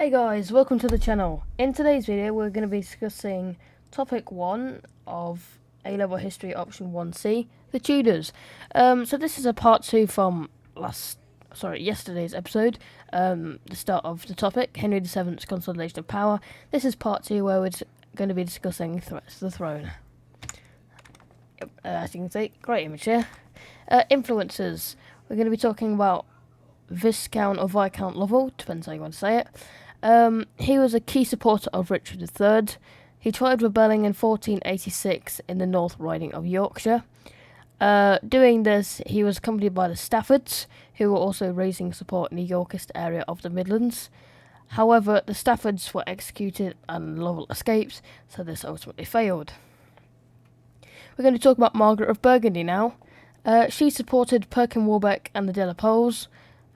Hey guys, welcome to the channel. In today's video we're going to be discussing topic 1 of A-Level History option 1C, the Tudors. So this is a part 2 from yesterday's episode, the start of the topic, Henry VII's Consolidation of Power. This is part 2 where we're going to be discussing threats to the throne. As you can see, great image here. Influences. We're going to be talking about Viscount or Viscount Lovell, depends how you want to say it. He was a key supporter of Richard III. He tried rebelling in 1486 in the North Riding of Yorkshire. Doing this, he was accompanied by the Staffords, who were also raising support in the Yorkist area of the Midlands. However, the Staffords were executed and Lovell escaped, so this ultimately failed. We're going to talk about Margaret of Burgundy now. She supported Perkin Warbeck and the De la Poles,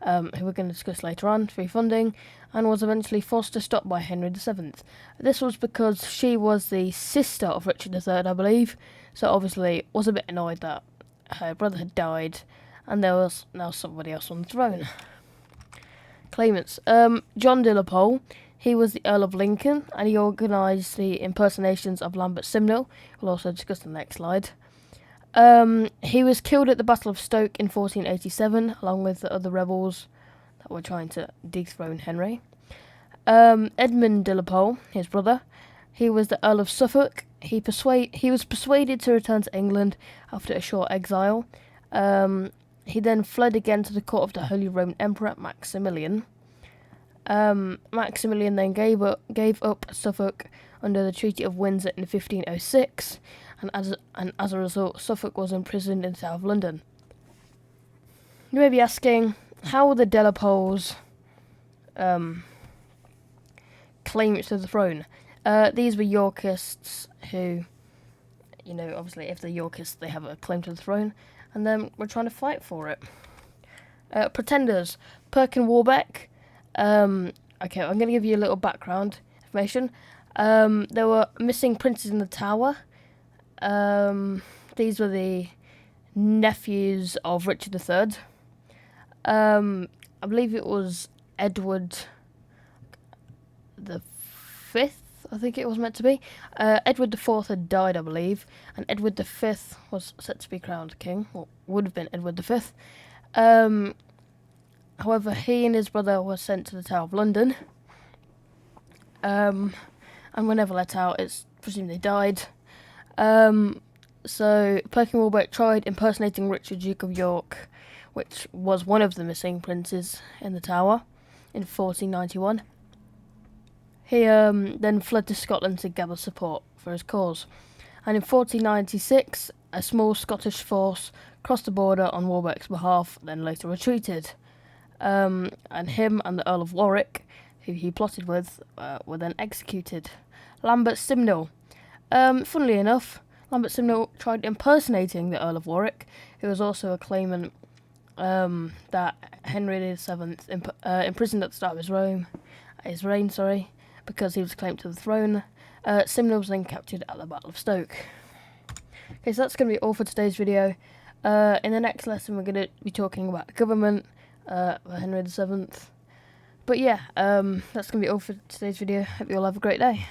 who we're going to discuss later on, for funding, and was eventually forced to stop by Henry VII. This was because she was the sister of Richard III, I believe, so obviously was a bit annoyed that her brother had died, and there was now somebody else on the throne. Claimants. John de la Pole, he was the Earl of Lincoln, and he organised the impersonations of Lambert Simnel. We'll also discuss the next slide. He was killed at the Battle of Stoke in 1487, along with the other rebels that were trying to dethrone Henry. Edmund de la Pole, his brother, he was the Earl of Suffolk. He was persuaded to return to England after a short exile. He then fled again to the court of the Holy Roman Emperor Maximilian. Maximilian then gave up Suffolk under the Treaty of Windsor in 1506, and as a result, Suffolk was imprisoned in South London. You may be asking, how were the De la Poles claim to the throne? These were Yorkists who, obviously if they're Yorkists, they have a claim to the throne, and then we're trying to fight for it. Pretenders. Perkin Warbeck. Okay, I'm going to give you a little background information. There were missing princes in the Tower. These were the nephews of Richard III. I believe it was Edward the Fifth, I think it was meant to be. Edward IV had died, I believe, and Edward V was set to be crowned king, or would have been Edward V. However, he and his brother were sent to the Tower of London, and were never let out. It's presumed they died. So Perkin Warbeck tried impersonating Richard, Duke of York, which was one of the missing princes in the Tower, in 1491. He then fled to Scotland to gather support for his cause, and in 1496 a small Scottish force crossed the border on Warbeck's behalf, then later retreated, and him and the Earl of Warwick, who he plotted with, were then executed. Lambert Simnel. Funnily enough, Lambert Simnel tried impersonating the Earl of Warwick, who was also a claimant that Henry VII imprisoned at the start of his reign, because he was claimed to the throne. Simnel was then captured at the Battle of Stoke. Okay, so that's going to be all for today's video. In the next lesson, we're going to be talking about government for Henry VII. But yeah, that's going to be all for today's video. Hope you all have a great day.